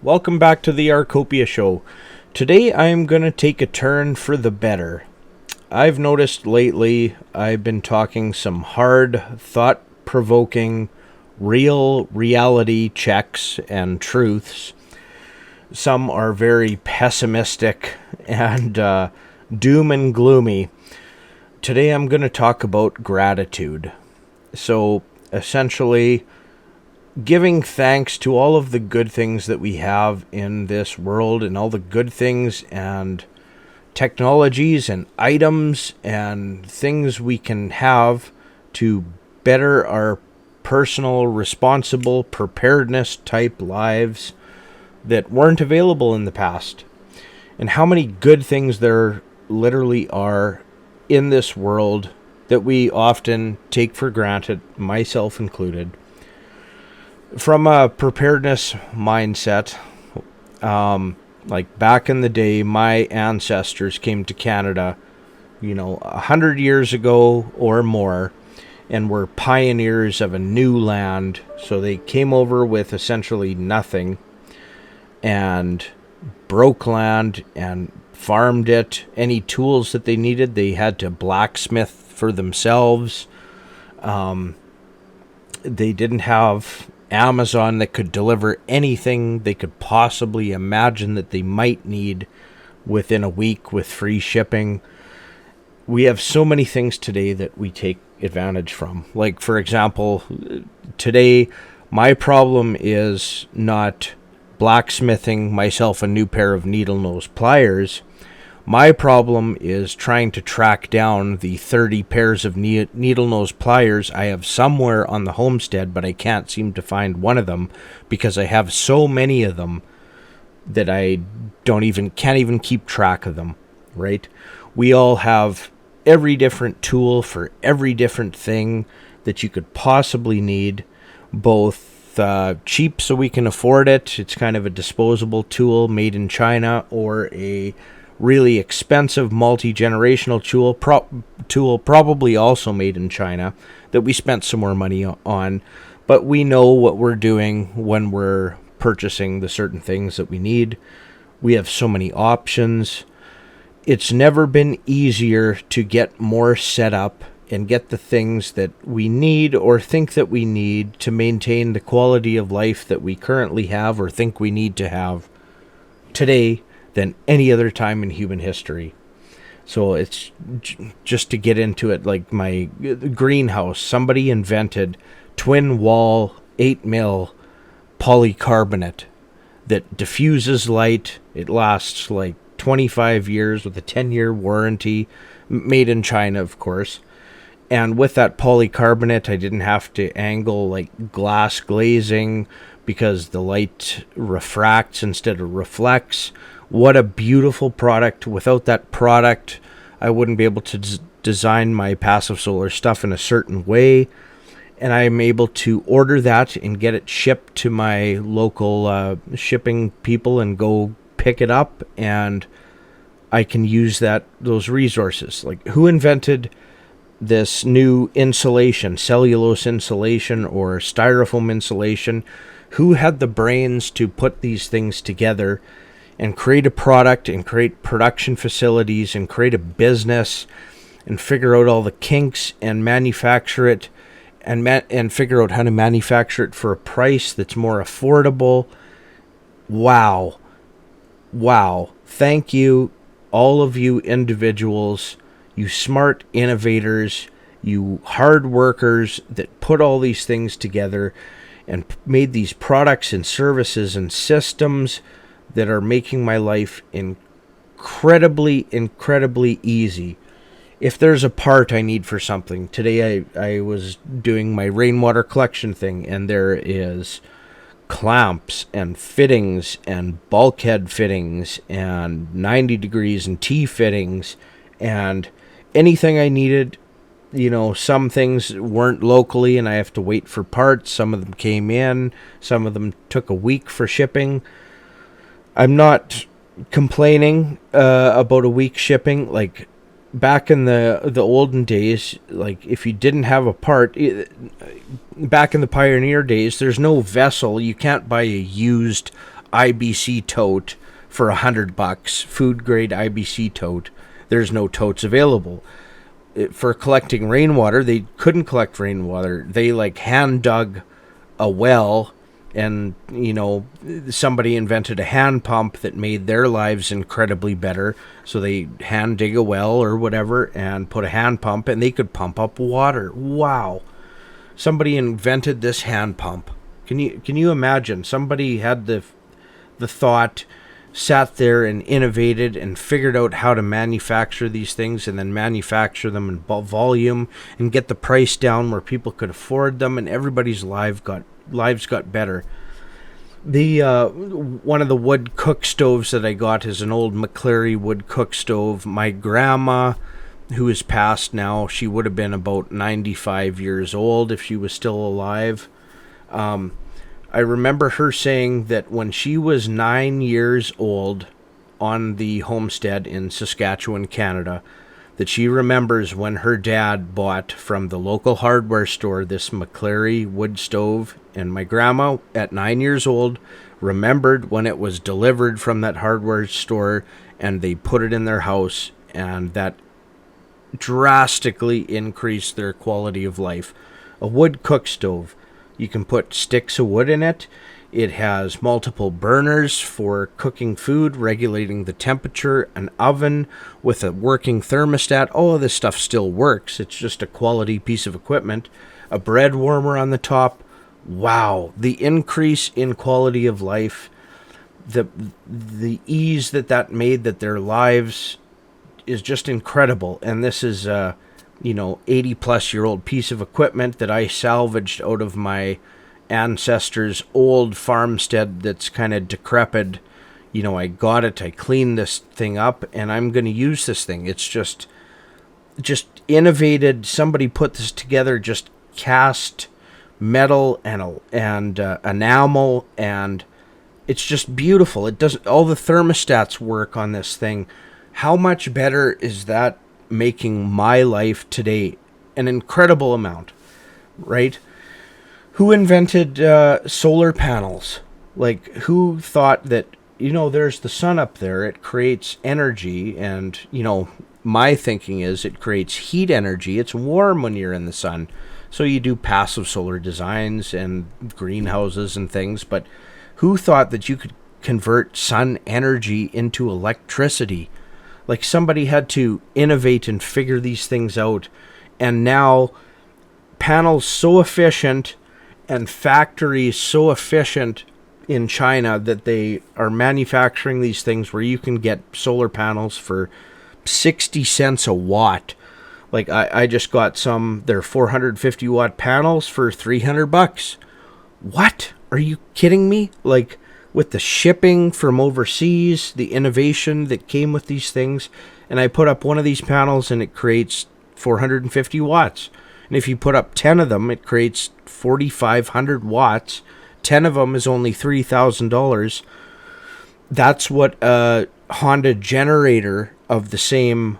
Welcome back to the Arkopia show. Today I'm going to take a turn for the better. I've noticed lately I've been talking some hard, thought-provoking, real reality checks and truths. Some are very pessimistic and doom and gloomy. Today I'm going to talk about gratitude. So essentially, giving thanks to all of the good things that we have in this world and all the good things and technologies and items and things we can have to better our personal, responsible, preparedness type lives that weren't available in the past. And how many good things there literally are in this world that we often take for granted, myself included. From a preparedness mindset, like back in the day, my ancestors came to Canada, 100 years ago or more, and were pioneers of a new land. So they came over with essentially nothing and broke land and farmed it. Any tools that they needed, they had to blacksmith for themselves. They didn't have Amazon that could deliver anything they could possibly imagine that they might need within a week with free shipping. We have so many things today that we take advantage from. Like, for example, today my problem is not blacksmithing myself a new pair of needle nose pliers. My problem is trying to track down the 30 pairs of needle nose pliers I have somewhere on the homestead, but I can't seem to find one of them because I have so many of them that I can't even keep track of them, right? We all have every different tool for every different thing that you could possibly need, both cheap so we can afford it. It's kind of a disposable tool made in China, or a really expensive multi-generational tool probably also made in China that we spent some more money on, but we know what we're doing when we're purchasing the certain things that we need. We have so many options. It's never been easier to get more set up and get the things that we need or think that we need to maintain the quality of life that we currently have or think we need to have today than any other time in human history. So it's just to get into it, like my greenhouse, somebody invented twin wall 8 mil polycarbonate that diffuses light. It lasts like 25 years with a 10-year warranty, made in China, of course. And with that polycarbonate, I didn't have to angle like glass glazing because the light refracts instead of reflects. What a beautiful product. Without that product, I wouldn't be able to design my passive solar stuff in a certain way. And I'm able to order that and get it shipped to my local shipping people and go pick it up. And I can use those resources. Like, who invented this new insulation, cellulose insulation or styrofoam insulation? Who had the brains to put these things together and create a product and create production facilities and create a business and figure out all the kinks and manufacture it and figure out how to manufacture it for a price that's more affordable? Wow. Thank you, all of you individuals, you smart innovators, you hard workers that put all these things together and made these products and services and systems that are making my life incredibly easy. If there's a part I need for something, today I was doing my rainwater collection thing, and there is clamps and fittings and bulkhead fittings and 90 degrees and T fittings and anything I needed. Some things weren't locally and I have to wait for parts. Some of them came in. Some of them took a week for shipping. I'm not complaining about a week shipping. Like, back in the olden days, like, if you didn't have a part, back in the pioneer days, there's no vessel. You can't buy a used IBC tote for $100, food grade IBC tote. There's no totes available. For collecting rainwater, they couldn't collect rainwater. They like hand dug a well, and somebody invented a hand pump that made their lives incredibly better. So they hand dig a well or whatever and put a hand pump, and they could pump up water. Wow. Somebody invented this hand pump. Can you imagine? Somebody had the thought, sat there and innovated and figured out how to manufacture these things, and then manufacture them in volume and get the price down where people could afford them, and everybody's lives got better. The one of the wood cook stoves that I got is an old McCleary wood cook stove. My grandma, who is passed now, she would have been about 95 years old if she was still alive. I remember her saying that when she was 9 years old on the homestead in Saskatchewan, Canada, that she remembers when her dad bought from the local hardware store this McCleary wood stove, and my grandma at 9 years old remembered when it was delivered from that hardware store and they put it in their house, and that drastically increased their quality of life. A wood cook stove. You can put sticks of wood in it. It has multiple burners for cooking food, regulating the temperature, an oven with a working thermostat. All of this stuff still works. It's just a quality piece of equipment. A bread warmer on the top. Wow, the increase in quality of life, the ease that made, that their lives is just incredible. And this is 80 plus year old piece of equipment that I salvaged out of my ancestors' old farmstead that's kind of decrepit. I got it, I cleaned this thing up, and I'm going to use this thing. It's just innovated. Somebody put this together, just cast metal and enamel, and it's just beautiful. It does, all the thermostats work on this thing. How much better is that making my life today? An incredible amount, right? Who invented solar panels? Like, who thought that, there's the sun up there, it creates energy, and, my thinking is it creates heat energy. It's warm when you're in the sun. So you do passive solar designs and greenhouses and things, but who thought that you could convert sun energy into electricity? Like, somebody had to innovate and figure these things out. And now panels so efficient and factories so efficient in China that they are manufacturing these things where you can get solar panels for 60 cents a watt. Like, I just got they're 450 watt panels for $300. What? Are you kidding me? Like, with the shipping from overseas, the innovation that came with these things, and I put up one of these panels and it creates 450 watts. And if you put up 10 of them, it creates 4,500 watts. 10 of them is only $3,000. That's what a Honda generator of the same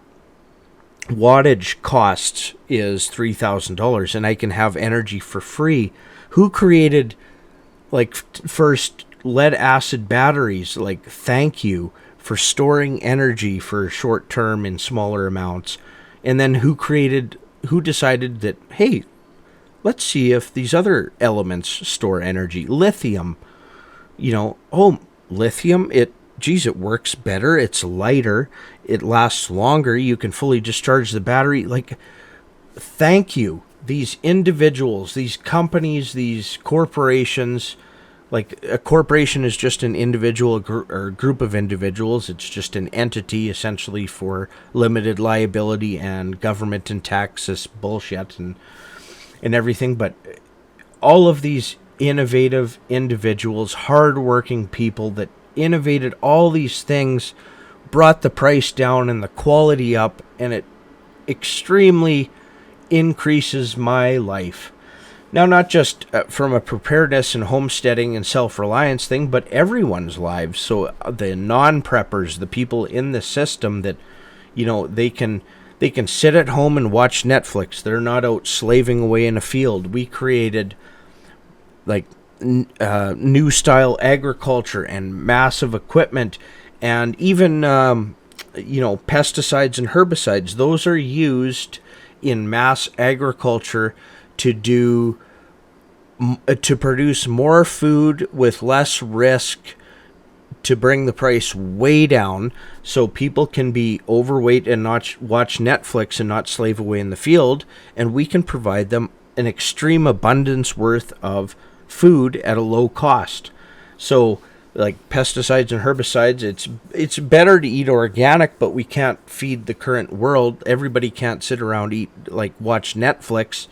wattage costs, is $3,000, and I can have energy for free. Who created, like, first lead acid batteries? Like, thank you for storing energy for short term in smaller amounts. And then who decided that, hey, let's see if these other elements store energy? Lithium. Lithium, it works better, it's lighter, it lasts longer, you can fully discharge the battery. Like, thank you. These individuals, these companies, these corporations. Like, a corporation is just an individual or group of individuals. It's just an entity, essentially, for limited liability and government and taxes bullshit and everything. But all of these innovative individuals, hardworking people that innovated all these things, brought the price down and the quality up, and it extremely increases my life. Now, not just from a preparedness and homesteading and self-reliance thing, but everyone's lives. So the non-preppers, the people in the system that, they can sit at home and watch Netflix. They're not out slaving away in a field. We created, like, new style agriculture and massive equipment, and even pesticides and herbicides. Those are used in mass agriculture to produce more food with less risk, to bring the price way down so people can be overweight and not watch Netflix and not slave away in the field, and we can provide them an extreme abundance worth of food at a low cost. So like pesticides and herbicides, it's better to eat organic, but we can't feed the current world. Everybody can't sit around watch Netflix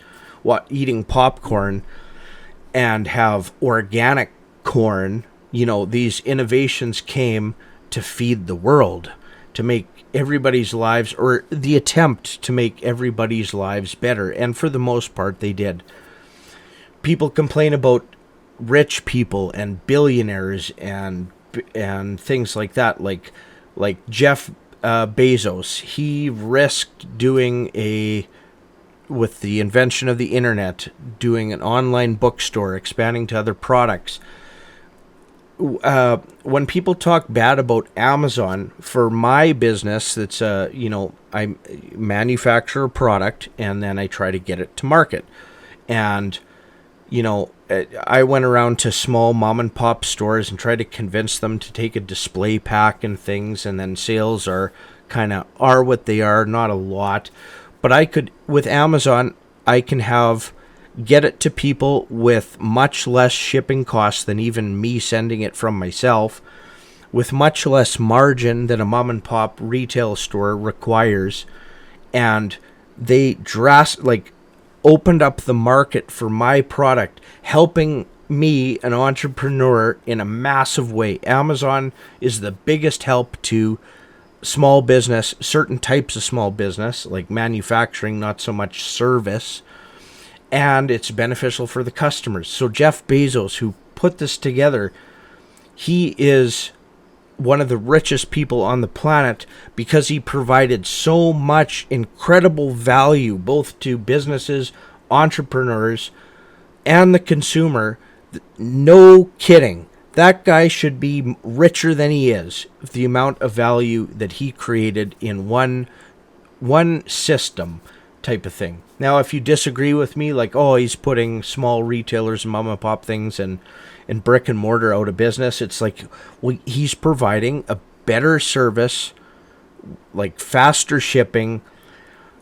eating popcorn and have organic corn. These innovations came to feed the world, to make everybody's lives, or the attempt to make everybody's lives better. And for the most part, they did. People complain about rich people and billionaires and things like that. Like Jeff Bezos, he risked with the invention of the internet, doing an online bookstore, expanding to other products. When people talk bad about Amazon, for my business, that's I manufacture a product and then I try to get it to market. And I went around to small mom and pop stores and tried to convince them to take a display pack and things, and then sales are what they are, not a lot. But with Amazon, I can get it to people with much less shipping costs than even me sending it from myself, with much less margin than a mom and pop retail store requires. And they opened up the market for my product, helping me, an entrepreneur, in a massive way. Amazon is the biggest help to small business, certain types of small business, like manufacturing, not so much service. And it's beneficial for the customers. So Jeff Bezos, who put this together, he is one of the richest people on the planet because he provided so much incredible value both to businesses, entrepreneurs, and the consumer. No kidding. That guy should be richer than he is, the amount of value that he created in one system type of thing. Now, if you disagree with me, he's putting small retailers and mom and pop things and brick and mortar out of business, it's he's providing a better service, faster shipping.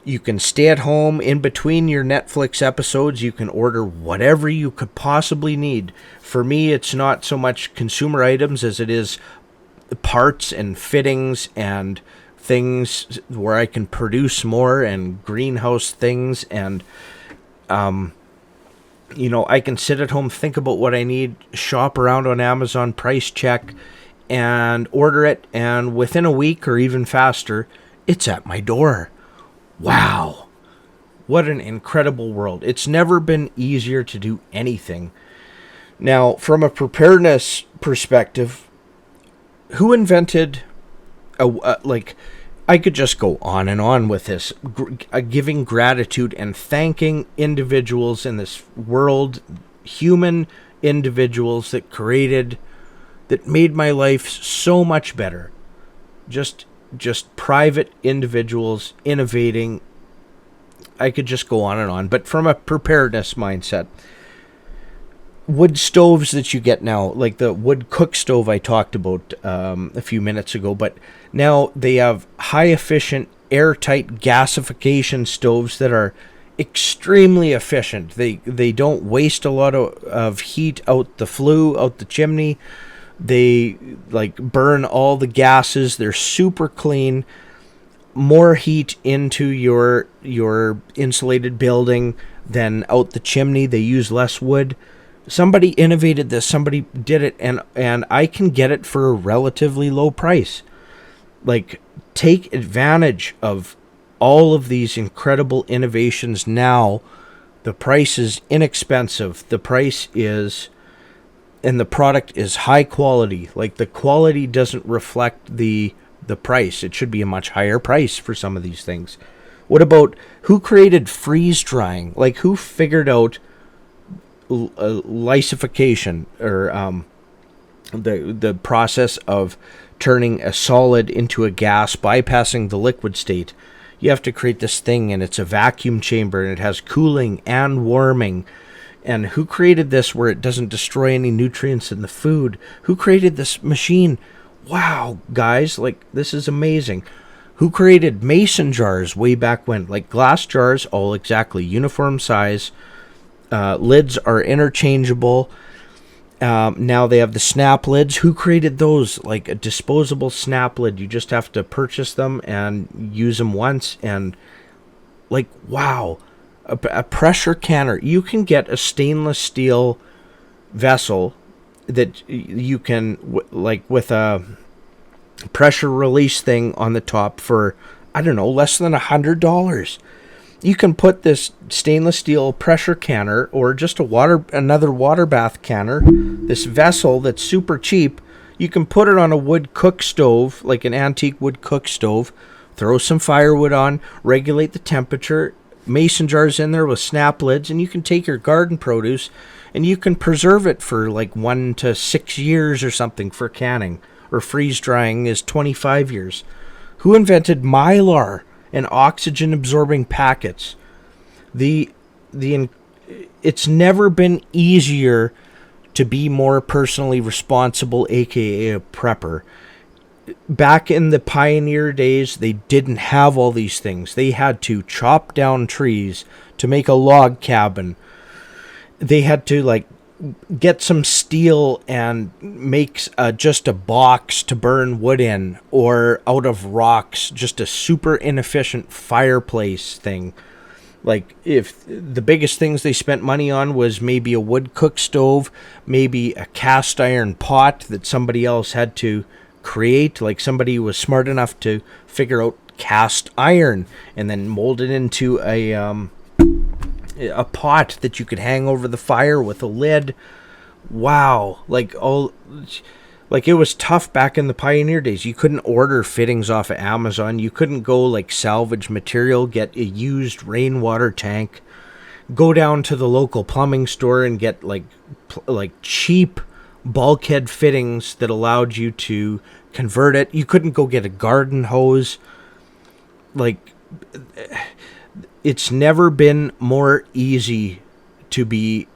You can stay at home in between your Netflix episodes. You can order whatever you could possibly need. For me, it's not so much consumer items as it is parts and fittings and things where I can produce more, and greenhouse things, and I can sit at home, think about what I need, shop around on Amazon, price check, and order it, and within a week or even faster, it's at my door. Wow, what an incredible world. It's never been easier to do anything. Now, from a preparedness perspective, who invented I could just go on and on with this, giving gratitude and thanking individuals in this world, human individuals that made my life so much better. Just private individuals innovating. I could just go on and on, but from a preparedness mindset, wood stoves that you get now, like the wood cook stove I talked about a few minutes ago, but now they have high efficient airtight gasification stoves that are extremely efficient. They don't waste a lot of heat out the chimney. They burn all the gases. They're super clean. More heat into your insulated building than out the chimney. They use less wood. Somebody innovated this. Somebody did it, and I can get it for a relatively low price. Take advantage of all of these incredible innovations now. The price is inexpensive. The price is, and the product is high quality. The quality doesn't reflect the price. It should be a much higher price for some of these things. What about who created freeze drying? Who figured out lysification, or the process of turning a solid into a gas, bypassing the liquid state. You have to create this thing, and it's a vacuum chamber, and it has cooling and warming. And who created this where it doesn't destroy any nutrients in the food? Who created this machine? Wow, guys, like, this is amazing. Who created mason jars way back when? Like, glass jars, all exactly uniform size. Lids are interchangeable. Now they have the snap lids. Who created those? Like a disposable snap lid. You just have to purchase them and use them once. And, like, wow. A pressure canner. You can get a stainless steel vessel that you can, with a pressure release thing on the top for, I don't know, less than $100. You can put this stainless steel pressure canner, or just another water bath canner, this vessel that's super cheap. You can put it on a wood cook stove, like an antique wood cook stove, throw some firewood on, regulate the temperature, mason jars in there with snap lids, and you can take your garden produce and you can preserve it for like 1 to 6 years or something for canning, or freeze drying is 25 years. Who invented Mylar and oxygen absorbing packets? It's never been easier to be more personally responsible, aka a prepper. Back in the pioneer days, they didn't have all these things. They had to chop down trees to make a log cabin. They had to, like, get some steel and make just a box to burn wood in, or out of rocks, just a super inefficient fireplace thing. Like, if the biggest things they spent money on was maybe a wood cook stove, maybe a cast iron pot that somebody else had to create, like somebody was smart enough to figure out cast iron and then mold it into a pot that you could hang over the fire with a lid. Wow. Like it was tough back in the pioneer days. You couldn't order fittings off of Amazon. You couldn't go like salvage material, get a used rainwater tank, go down to the local plumbing store and get like cheap bulkhead fittings that allowed you to convert it. You couldn't go get a garden hose. Like, it's never been more easy to be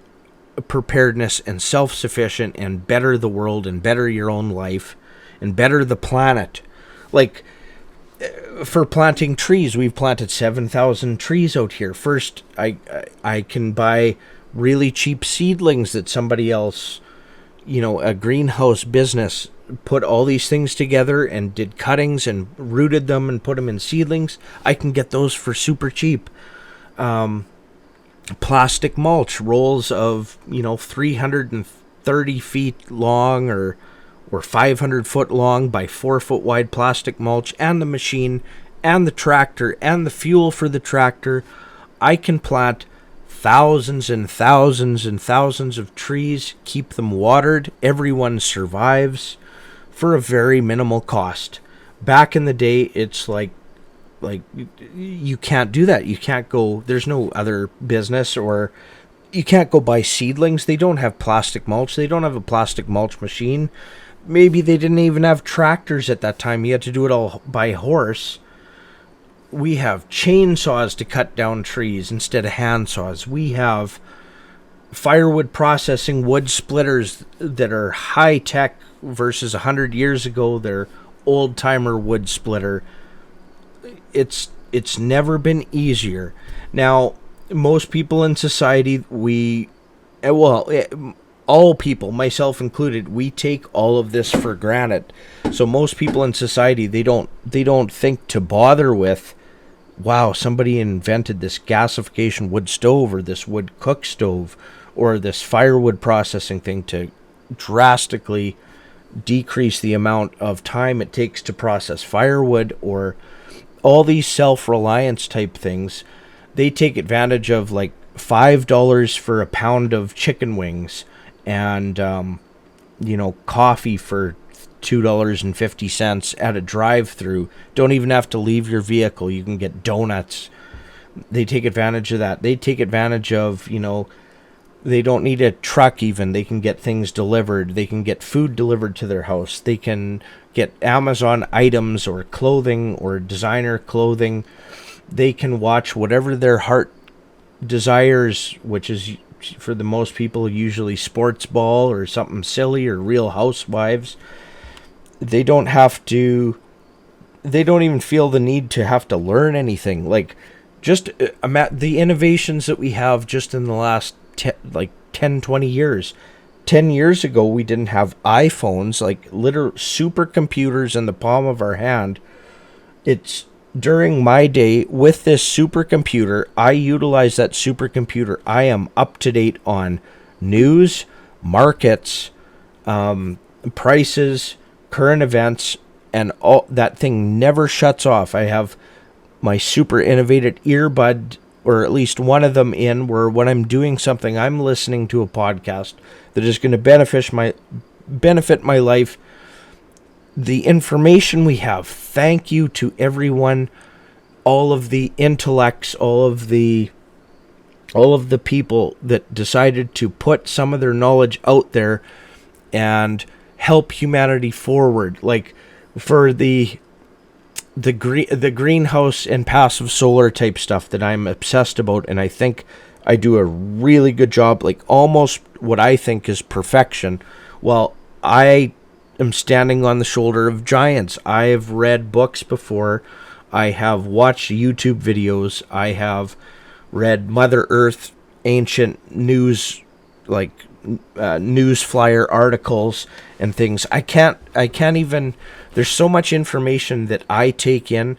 preparedness and self-sufficient and better the world and better your own life and better the planet. Like, for planting trees, we've planted 7,000 trees out here. First, I can buy really cheap seedlings that somebody else, a greenhouse business, put all these things together and did cuttings and rooted them and put them in seedlings. I can get those for super cheap. Plastic mulch, rolls of 330 feet long or 500 foot long by 4 foot wide plastic mulch, and the machine and the tractor and the fuel for the tractor. I can plant thousands and thousands and thousands of trees, keep them watered, everyone survives for a very minimal cost. Back in the day, it's like you can't do that. You can't go, there's no other business, or you can't go buy seedlings. They don't have plastic mulch. They don't have a plastic mulch machine. Maybe they didn't even have tractors at that time. You had to do it all by horse. We have chainsaws to cut down trees instead of hand saws. We have firewood processing wood splitters that are high tech versus 100 years ago. They're old timer wood splitter. It's never been easier. Now, most people in society, all people, myself included, we take all of this for granted. So most people in society, they don't think to bother with, wow, somebody invented this gasification wood stove, or this wood cook stove, or this firewood processing thing to drastically decrease the amount of time it takes to process firewood, or all these self-reliance type things. They take advantage of like $5 for a pound of chicken wings, and coffee for $2.50 at a drive-through. Don't even have to leave your vehicle. You can get donuts. They take advantage of that. They take advantage of, They don't need a truck even. They can get things delivered. They can get food delivered to their house. They can get Amazon items or clothing or designer clothing. They can watch whatever their heart desires, which is for the most people usually sports ball or something silly or Real Housewives. They don't have to, they don't even feel the need to have to learn anything. Like, just the innovations that we have just in the last 10, 20 years. 10 years ago, we didn't have iPhones, like literal supercomputers in the palm of our hand. It's during my day with this supercomputer, I utilize that supercomputer. I am up to date on news, markets, prices, current events, and all that thing never shuts off. I have my super innovative earbud, or at least one of them in, where when I'm doing something, I'm listening to a podcast that is going to benefit my life. The information we have, thank you to everyone, all of the intellects, all of the people that decided to put some of their knowledge out there and help humanity forward. Like for the greenhouse and passive solar type stuff that I'm obsessed about, and I think I do a really good job, like almost what I think is perfection. Well, I am standing on the shoulder of giants. I have read books before. I have watched YouTube videos. I have read Mother Earth ancient news, like news flyer articles and things. I can't even, there's so much information that I take in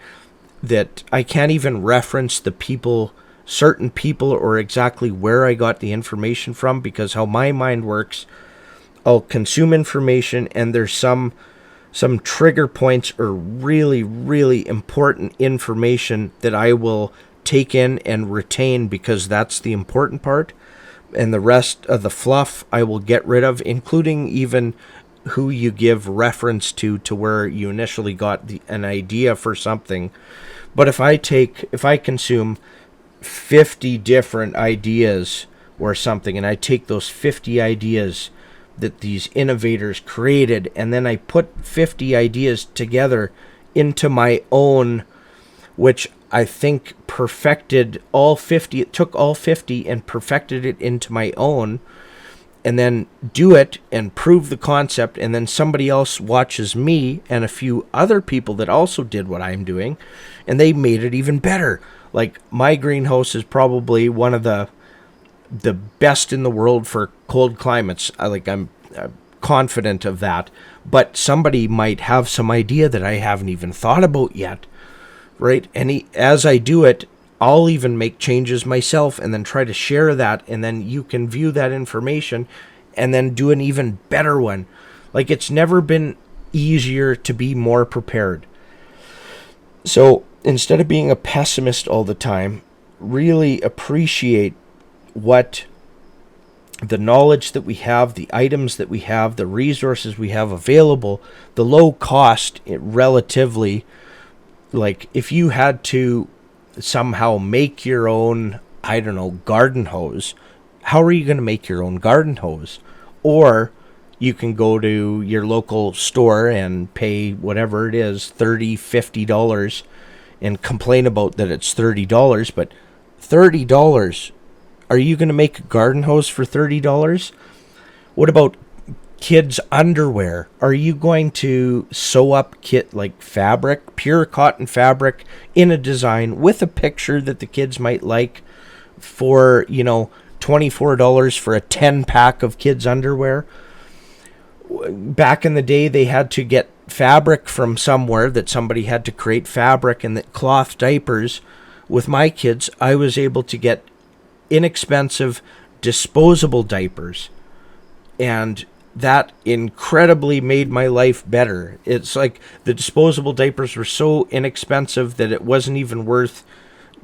that I can't even reference the people, certain people, or exactly where I got the information from, because how my mind works, I'll consume information and there's some trigger points or really, really important information that I will take in and retain, because that's the important part. And the rest of the fluff I will get rid of, including even who you give reference to where you initially got an idea for something. But if I consume 50 different ideas or something, and I take those 50 ideas that these innovators created, and then I put 50 ideas together into my own, which I think perfected all 50. It took all 50 and perfected it into my own, and then do it and prove the concept, and then somebody else watches me and a few other people that also did what I'm doing, and they made it even better. Like, my greenhouse is probably one of the best in the world for cold climates. I'm confident of that. But somebody might have some idea that I haven't even thought about yet, right? And as I do it, I'll even make changes myself and then try to share that, and then you can view that information and then do an even better one. Like, it's never been easier to be more prepared. So instead of being a pessimist all the time, really appreciate what the knowledge that we have, the items that we have, the resources we have available, the low cost relatively. Like, if you had to somehow make your own, I don't know, garden hose, how are you going to make your own garden hose? Or you can go to your local store and pay whatever it is, $30, $50, and complain about that it's $30, but $30, are you going to make a garden hose for $30? What about kids' underwear? Are you going to sew up fabric, pure cotton fabric, in a design with a picture that the kids might like for, $24 for a 10-pack of kids' underwear? Back in the day, they had to get fabric from somewhere, that somebody had to create fabric, and that cloth diapers. With my kids, I was able to get inexpensive disposable diapers, and that incredibly made my life better. It's like the disposable diapers were so inexpensive that it wasn't even worth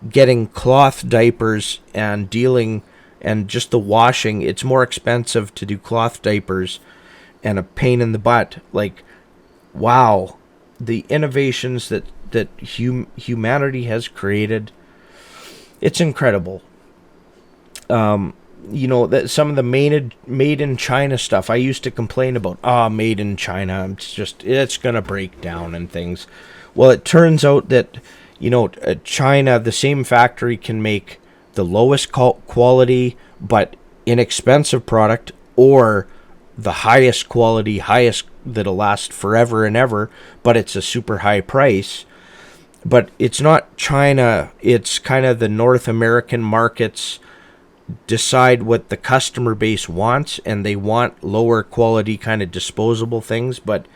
getting cloth diapers and dealing, and just the washing. It's more expensive to do cloth diapers, and a pain in the butt. Like, wow, the innovations that humanity has created, it's incredible. that some of the made in China stuff I used to complain about. Made in China, it's gonna break down and things. Well, it turns out that China, the same factory can make the lowest quality but inexpensive product, or the highest quality, highest that'll last forever and ever, but it's a super high price. But it's not China, it's kind of the North American markets decide what the customer base wants, and they want lower quality kind of disposable things. But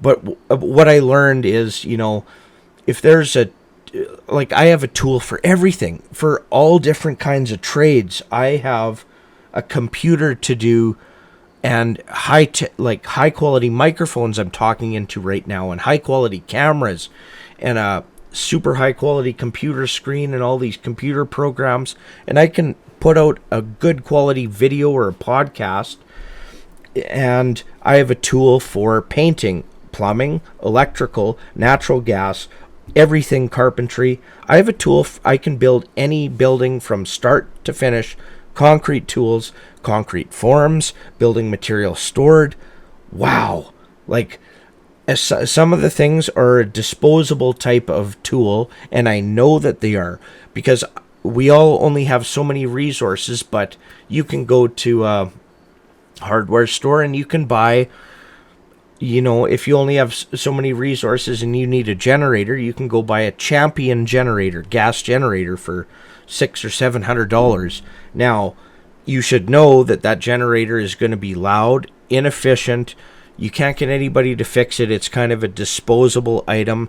what I learned is, if there's I have a tool for everything, for all different kinds of trades. I have a computer to do, and high quality microphones I'm talking into right now, and high quality cameras, and a super high quality computer screen, and all these computer programs, and I can put out a good quality video or a podcast. And I have a tool for painting, plumbing, electrical, natural gas, everything carpentry. I have a tool I can build any building from start to finish. Concrete tools, concrete forms, building material stored. Wow. Some of the things are a disposable type of tool, and I know that they are, because we all only have so many resources. But you can go to a hardware store and you can buy, if you only have so many resources and you need a generator, you can go buy a Champion generator, gas generator, for $600 or $700. Now, you should know that generator is going to be loud, inefficient. You can't get anybody to fix it. It's kind of a disposable item.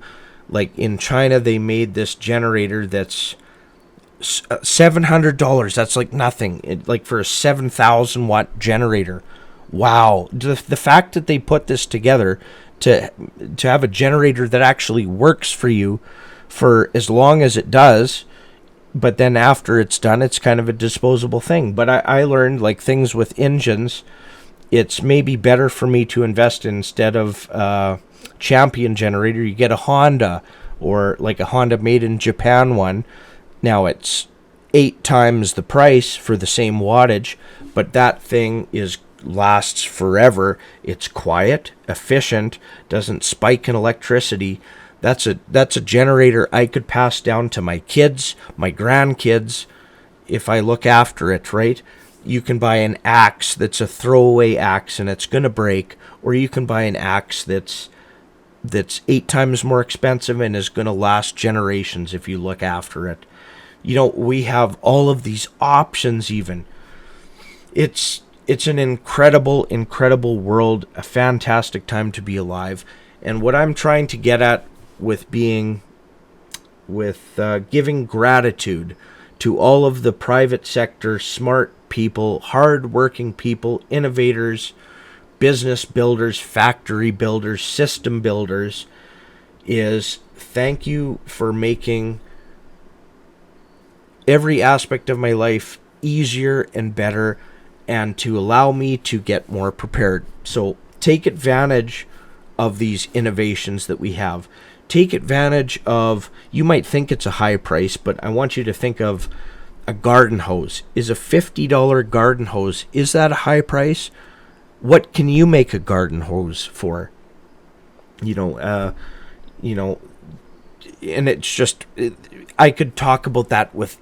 Like in China, they made this generator that's $700. That's like nothing. For a 7,000 watt generator. Wow. The fact that they put this together to have a generator that actually works for you for as long as it does, but then after it's done, it's kind of a disposable thing. But I learned, things with engines, it's maybe better for me to invest in, instead of Champion generator, you get a Honda, or a Honda made in Japan one. Now it's 8 times the price for the same wattage, but that thing lasts forever. It's quiet, efficient, doesn't spike in electricity. That's a generator I could pass down to my kids, my grandkids, if I look after it, right? You can buy an axe that's a throwaway axe and it's going to break, or you can buy an axe that's 8 times more expensive and is going to last generations if you look after it. We have all of these options even. It's an incredible, incredible world, a fantastic time to be alive. And what I'm trying to get at with giving gratitude to all of the private sector, smart people, hard-working people, innovators, business builders, factory builders, system builders, is thank you for making every aspect of my life easier and better, and to allow me to get more prepared. So take advantage of these innovations that we have. Take advantage of, you might think it's a high price, but I want you to think of a garden hose. Is a $50 garden hose, is that a high price? What can you make a garden hose for? And it's just, I could talk about that with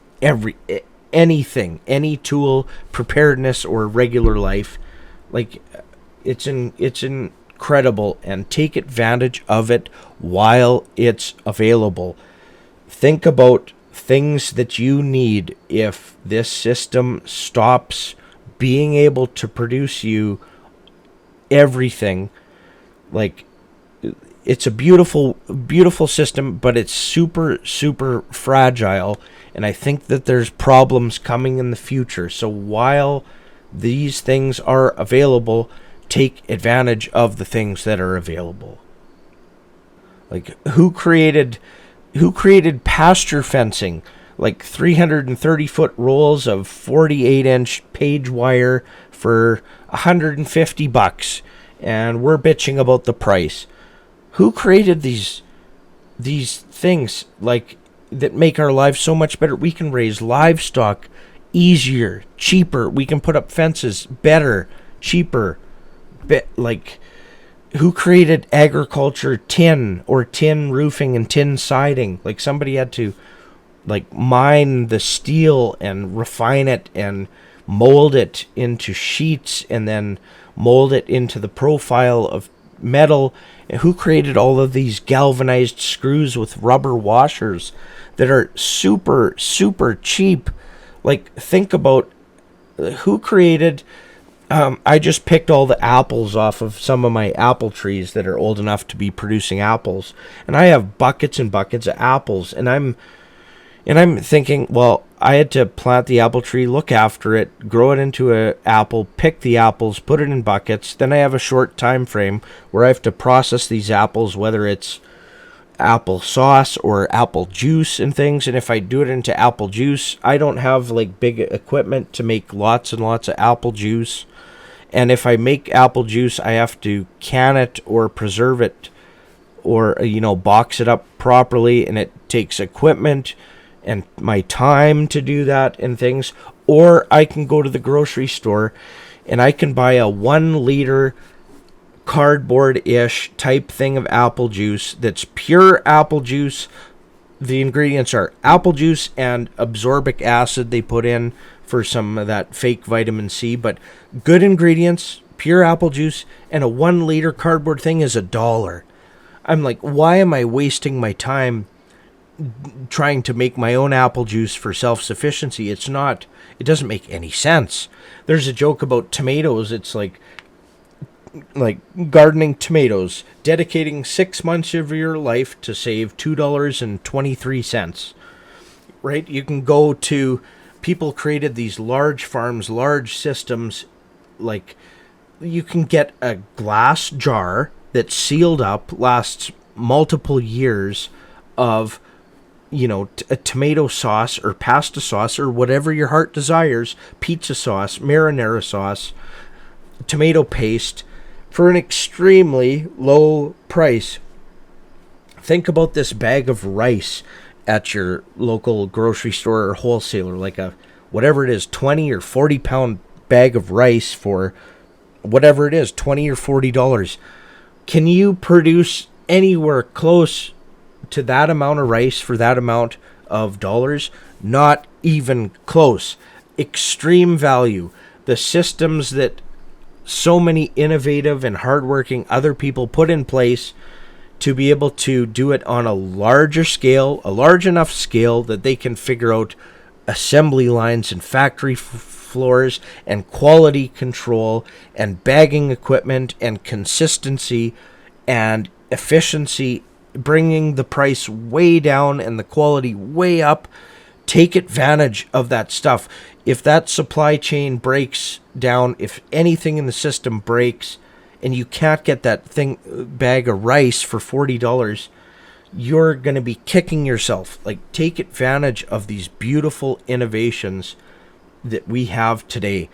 anything, any tool, preparedness, or regular life. It's incredible, and take advantage of it while it's available. Think about things that you need if this system stops being able to produce you everything. It's a beautiful, beautiful system, but it's super, super fragile, and I think that there's problems coming in the future. So while these things are available, take advantage of the things that are available. Who created pasture fencing? 330-foot rolls of 48-inch page wire for $150, and we're bitching about the price. Who created these things that make our lives so much better? We can raise livestock easier, cheaper. We can put up fences better, cheaper. Like, who created agriculture tin or tin roofing and tin siding? Like, somebody had to like mine the steel and refine it and mold it into sheets and then mold it into the profile of metal. And who created all of these galvanized screws with rubber washers that are super, super cheap? Like, think about who created... I just picked all the apples off of some of my apple trees that are old enough to be producing apples. And I have buckets and buckets of apples. And I'm thinking, well, I had to plant the apple tree, look after it, grow it into an apple, pick the apples, put it in buckets. Then I have a short time frame where I have to process these apples, whether it's apple sauce or apple juice and things. And if I do it into apple juice, I don't have like big equipment to make lots and lots of apple juice. And if I make apple juice, I have to can it or preserve it or, box it up properly. And it takes equipment and my time to do that and things. Or I can go to the grocery store and I can buy a 1 liter cardboard-ish type thing of apple juice that's pure apple juice. The ingredients are apple juice and absorbic acid they put in for some of that fake vitamin C, but good ingredients, pure apple juice, and a 1 liter cardboard thing is $1. I'm like, why am I wasting my time trying to make my own apple juice for self-sufficiency? It doesn't make any sense. There's a joke about tomatoes. It's like gardening tomatoes, dedicating 6 months of your life to save $2.23. Right? You can go to... People created these large farms, large systems. Like, you can get a glass jar that's sealed up, lasts multiple years of, a tomato sauce or pasta sauce or whatever your heart desires, pizza sauce, marinara sauce, tomato paste, for an extremely low price. Think about this bag of rice at your local grocery store or wholesaler, like a whatever it is, 20 or 40 pound bag of rice for whatever it is, $20 or $40. Can you produce anywhere close to that amount of rice for that amount of dollars? Not even close. Extreme value. The systems that so many innovative and hardworking other people put in place to be able to do it on a larger scale, a large enough scale that they can figure out assembly lines and factory floors and quality control and bagging equipment and consistency and efficiency, bringing the price way down and the quality way up. Take advantage of that stuff. If that supply chain breaks down, if anything in the system breaks, and you can't get that bag of rice for $40, you're going to be kicking yourself. Like, take advantage of these beautiful innovations that we have today.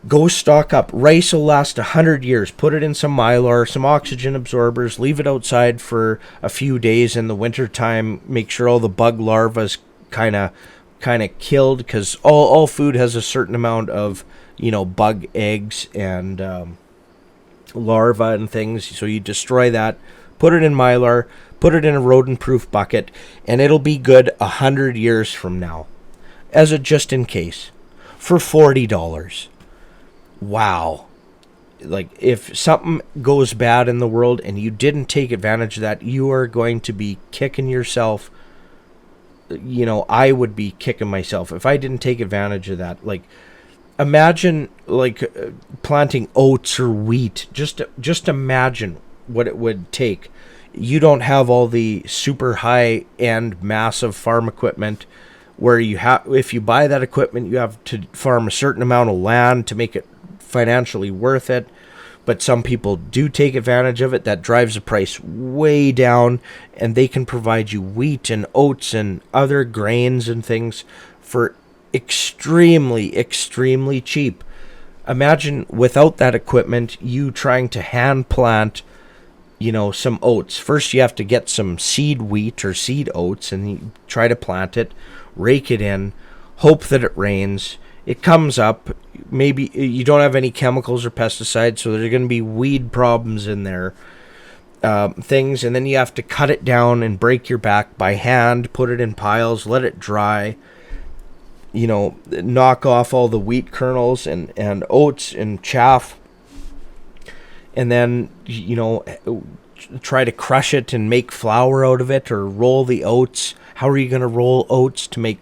Go stock up. Rice will last 100 years. Put it in some Mylar, some oxygen absorbers, leave it outside for a few days in the wintertime. Make sure all the bug larvae kind of killed, because all food has a certain amount of, bug eggs and larvae and things. So you destroy that, put it in Mylar, put it in a rodent-proof bucket, and it'll be good 100 years from now, as a just in case, for $40. Wow. Like, if something goes bad in the world and you didn't take advantage of that, you are going to be kicking yourself. I would be kicking myself if I didn't take advantage of that. Like, imagine planting oats or wheat. Just imagine what it would take. You don't have all the super high end massive farm equipment where if you buy that equipment, you have to farm a certain amount of land to make it financially worth it. But some people do take advantage of it. That drives the price way down, and they can provide you wheat and oats and other grains and things for extremely, extremely cheap. Imagine without that equipment, you trying to hand plant, some oats. First, you have to get some seed wheat or seed oats, and you try to plant it, rake it in, hope that it rains. It comes up. Maybe you don't have any chemicals or pesticides, so there's going to be weed problems in there. Things, and then you have to cut it down and break your back by hand, put it in piles, let it dry, knock off all the wheat kernels and oats and chaff, and then, try to crush it and make flour out of it, or roll the oats. How are you going to roll oats to make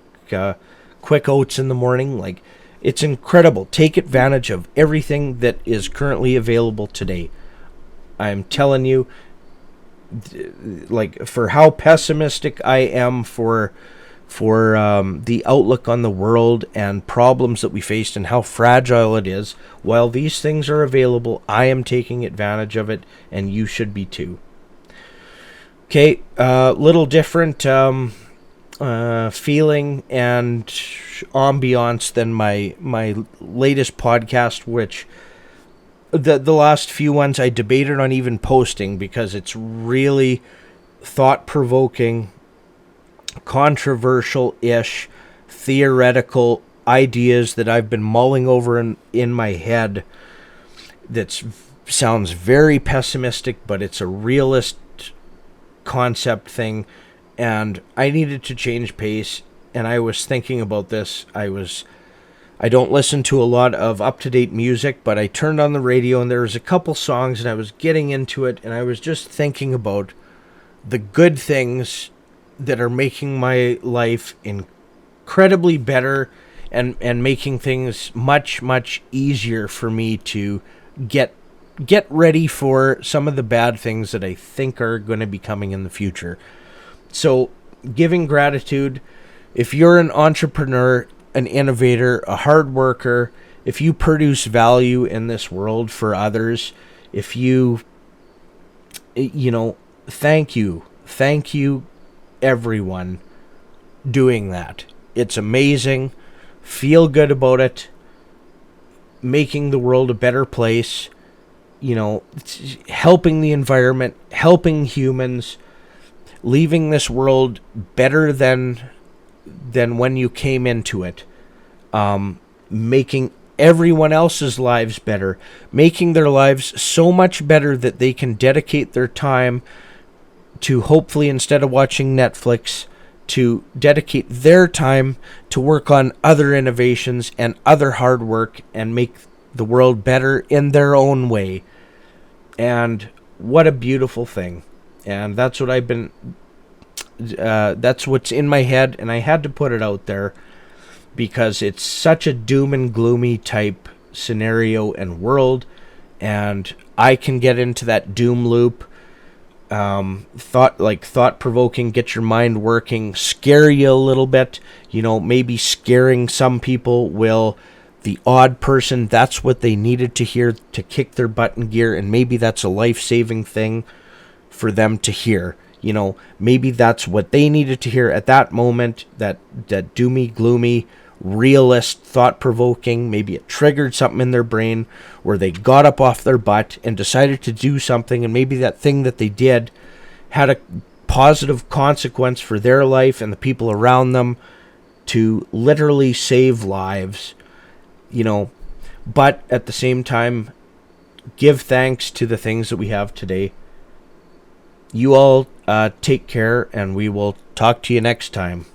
quick oats in the morning? Like, it's incredible. Take advantage of everything that is currently available today. I'm telling you, like, for how pessimistic I am for the outlook on the world and problems that we faced and how fragile it is, while these things are available, I am taking advantage of it, and you should be too. Okay, little different feeling and ambiance than my latest podcast, which the last few ones I debated on even posting, because it's really thought-provoking, controversial-ish, theoretical ideas that I've been mulling over in my head. That sounds very pessimistic, but it's a realist concept thing, and I needed to change pace, and I was thinking about this. I don't listen to a lot of up-to-date music, but I turned on the radio and there was a couple songs and I was getting into it, and I was just thinking about the good things that are making my life incredibly better and making things much, much easier for me to get ready for some of the bad things that I think are going to be coming in the future. So, giving gratitude. If you're an entrepreneur, an innovator, a hard worker, if you produce value in this world for others, if you, thank you, everyone doing that. It's amazing. Feel good about it. Making the world a better place. Helping the environment, helping humans, leaving this world better than when you came into it, making everyone else's lives better, making their lives so much better that they can dedicate their time to, hopefully, instead of watching Netflix, to dedicate their time to work on other innovations and other hard work and make the world better in their own way. And what a beautiful thing. And that's what I've been... that's what's in my head, and I had to put it out there because it's such a doom and gloomy type scenario and world, and I can get into that doom loop. Thought-provoking, get your mind working, scare you a little bit. Maybe scaring some people will... The odd person, that's what they needed to hear to kick their butt in gear, and maybe that's a life-saving thing for them to hear. Maybe that's what they needed to hear at that moment, that doomy, gloomy, realist, thought-provoking. Maybe it triggered something in their brain where they got up off their butt and decided to do something, and maybe that thing that they did had a positive consequence for their life and the people around them to literally save lives. But at the same time, give thanks to the things that we have today. You all take care, and we will talk to you next time.